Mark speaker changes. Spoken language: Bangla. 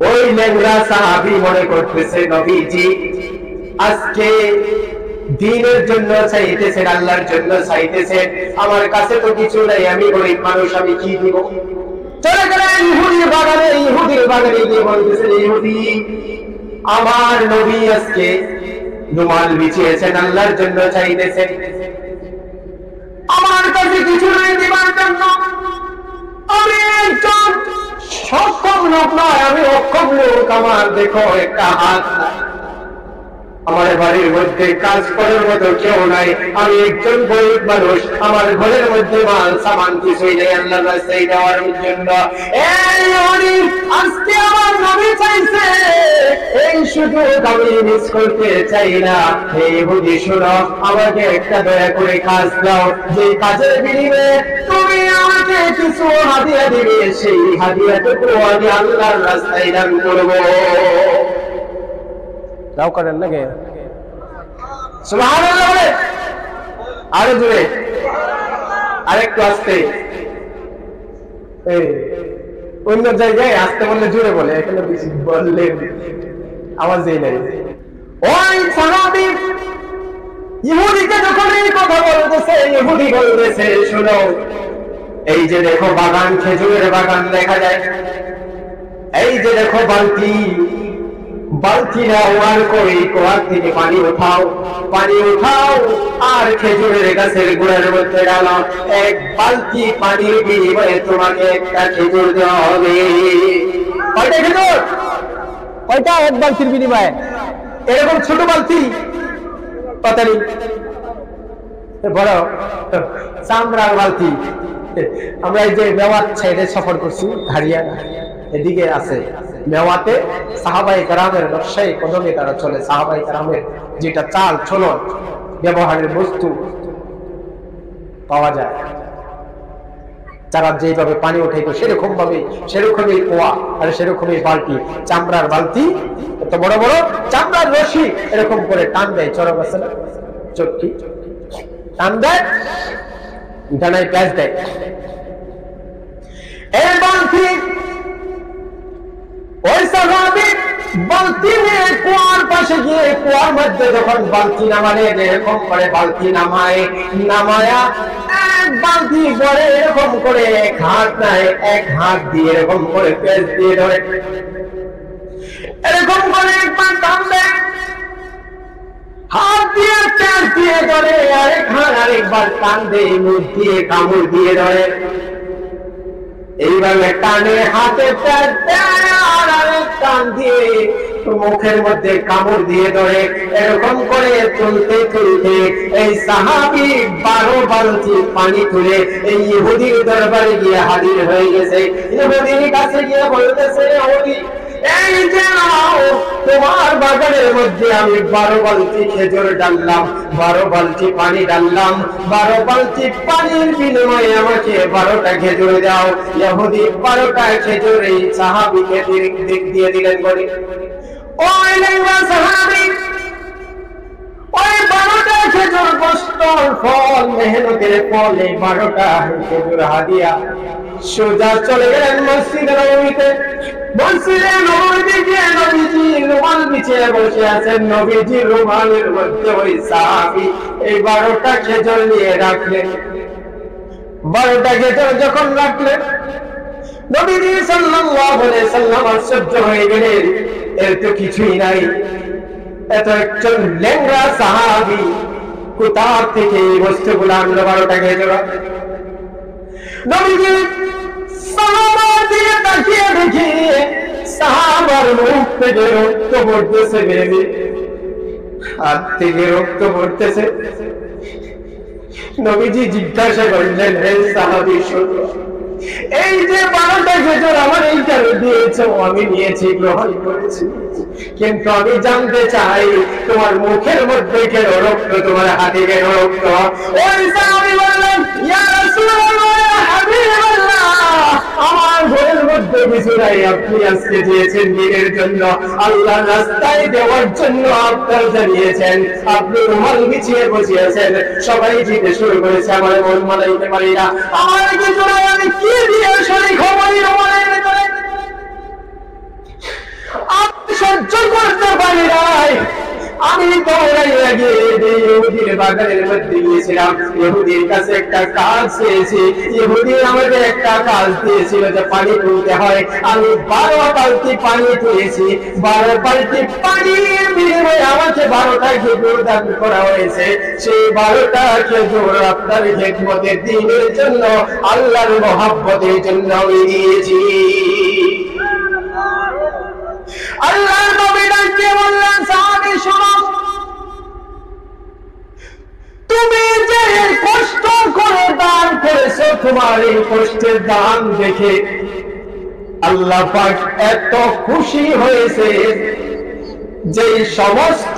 Speaker 1: ওই ল্যাংড়া সাহাবী মনে করতেছে নবীজি আজকে দ্বীনের জন্য চাইতেছেন, আল্লাহর জন্য চাইতেছেন, আমার কাছে তো কিছু নাই, আমি গরিব মানুষ, আমি কি দিব। চলে গেলেন ইহুদির বাগানে। ইহুদির বাগানে গিয়ে বলতেছেন, ইহুদি আমার নবী আজকে রুমাল বিছিয়েছেন, আল্লাহর জন্য চাইতেছেন, আমার কাছে কিছু নাই দিবার জন্য, আমি একজন সক্ষম লোক নয়, আমি অক্ষম লোক, আমার দেখো একটা হাত নাই, আমার বাড়ির মধ্যে কাজ করার মতো কেউ নাই, আমি একজন গরিব মানুষ, আমার ঘরের মধ্যে মাল সামান কিছুই নেই আল্লাহর রাস্তায় দেওয়ার জন্য। আজকে আমার নবী চাইছে, এই সুযোগ আমি মিস করতে চাই না। এই ইহুদি শোনো, আমাকে একটা দয়া করে কাজ দাও, যে কাজের বিনিময়ে তুমি আমাকে কিছু হাদিয়া দিবে, সেই হাদিয়াটুকু আমি আল্লাহর রাস্তায় দান করবো। দাও করেন নাকি? সুবহানাল্লাহ বলে আরো জোরে, আরেকটু আস্তে। অন্য জায়গায় আস্তে বললে জোরে বলে, এখানে বেশি বললে আওয়াজই নাই। ওই সাহাবী ইহুদিকে যখন এই কথা বলতেছে, ইহুদি বলতেছে শোনো, এই যে দেখো বাগান, খেজুরের বাগান দেখা যায়, এই যে দেখো বালতি, বালতি নাও আর কই কুয়ার থেকে পানি উঠাও, পানি উঠাও আর খেজুরের গাছের গোড়ার মধ্যে ডালো, এক বালতি পানির বিনিময়ে তোমাকে একটা খেজুর দেওয়া হবে। কয়টা খেজুর? কয়টা? এক বালতির বিনিময়ে। এরকম ছোট বালতি পাতালি, বড় চামড়ার বালতি। আমরা এই যে মেওয়াত সাইডে সফর করছি, হারিয়া এদিকে আছে মেওয়াতে, সাহাবায়ে কেরামের নকশায় কদমে তারা চলে। সাহাবায়ে কেরামের যেটা চাল চলন ব্যবহারের বস্তু পাওয়া যায়, যারা যেভাবে পানি উঠাইতো সেরকম ভাবে, সেরকমই কুয়া আর সেরকমই বালতি, চামড়ার বালতি, এত বড় বড় চামড়ার রশি এরকম করে টান দেয়, চরক আছে না চটকি, টান দেয়, ডানায় প্যাঁচ দেয়। এই বালতি ওই সাহাবী বালতি নিয়ে কুয়ার পাশে গিয়ে, কুয়ার মধ্যে যখন বালতি নামালে, এরকম করে বালতি নামায়, নামায়া এক বালতি করে এরকম করে এক হাত নাই, এক হাত দিয়ে এরকম করে পেঁচ দিয়ে ধরে, এরকম করে একবার টান দেয়, হাত দিয়ে পেঁচ দিয়ে ধরে, আরেক হাত আরেকবার টান দেয়, মুখ দিয়ে কামড় দিয়ে ধরে, এইভাবে টানে হাতে পেঁচ দেয় আর আরেক টান দিয়ে মুখের মধ্যে কামড় দিয়ে ধরে, এরকম করে তুলতে তুলতে এই সাহাবী 12 বালতি পানি তুলে এই ইহুদির দরবারে গিয়ে হাজির হয়ে গেছে। ইহুদির কাছে গিয়ে বলতেছে, ইহুদি এই যে তোমার বাগানের মধ্যে আমি 12 বালতি খেজুর ডাললাম, 12 বালতি পানি ডাললাম, 12 বালতি পানির বিনিময়ে আমাকে 12টা খেজুর দাও। ইহুদি 12টা খেজুর এই সাহাবীকে দিয়ে দিলেন। বলে ওই লেঙ্গা সাহাবী ওই 12টা খেজুর কষ্টর ফল, মেহনতের ফল, এই 12টা খেজুর হাদিয়া সোজা চলে গেলেন মসজিদে নববীতে। মসজিদে নববীতে গিয়ে নবীজি রুমাল বিছিয়ে বসে আছেন, নবীজির রুমালের মধ্যে ওই সাহাবী এই 12টা খেজুর নিয়ে রাখলেন। 12টা খেজুর যখন রাখলেন, নবীজি সাল্লাল্লাহু আলাইহি সাল্লাম আশ্চর্য হয়ে গেলেন, এর তো কিছুই নাই, এত একজন লেঙ্গা সাহাবী কোথা থেকে এই বস্তুগুলো আনলো? 12টা খেজুর। নবীজি সাহাবার দিকে তাকিয়ে দেখে সাহাবার মুখ থেকে রক্ত পড়তেছে, বেবি হাত থেকে রক্ত পড়তেছে। নবীজি জিজ্ঞাসা করলেন, হে সাহাবী শোনো, এই যে 12টা খেজুর আমার এইখানে দিয়েছো, আমি নিয়েছি, গ্রহণ করেছি, কিন্তু আমি জানতে চাই তোমার মুখের মধ্যে কেন রক্ত, তোমার হাতে কেন রক্ত? ওই সাহাবী বললেন, ইয়া রাসূলুল্লাহ, ইয়া হাবিবাল্লাহ, আমার ঘরের মধ্যে কিছু নাই, আপনি আজকে দিয়েছেন দিনের জন্য, আল্লাহর রাস্তায় দেওয়ার জন্য আপনার জানিয়েছেন, আপনি রুমাল বিছিয়ে বসিয়েছেন, সবাই জিতে শুরু করেছে, আমার মন মানাইতে পারি না, আমার কিছু নাই, আমি কি দিয়ে শরীক হবো এই রুমালের ভেতরে? সহ্য করতে পারি নাই, আমি দৌড়াইয়া গিয়ে ইহুদির বাগানের মধ্যে গিয়েছিলাম। ইহুদির কাছে একটা কাজ চেয়েছি, ইহুদি আমাকে একটা কাজ দিয়েছিল যে পানি তুলতে হয়। আমি 12 বালতি পানি তুলেছি। 12 বালতি পানির বিনিময়ে আমাকে 12টা খেজুর দান করা হয়েছে। সেই 12টা খেজুর আপনার খেদমতের দিনের জন্য, আল্লাহর মহব্বতের জন্য আমি দিয়েছি। আল্লাহর নবী ডাকতে বললেন, সাহাবী শোনো, তুমি যে কষ্ট করে দান করেছো, তোমার এই কষ্টের দান দেখে আল্লাহ পাক এত খুশি হয়েছে যে সমস্ত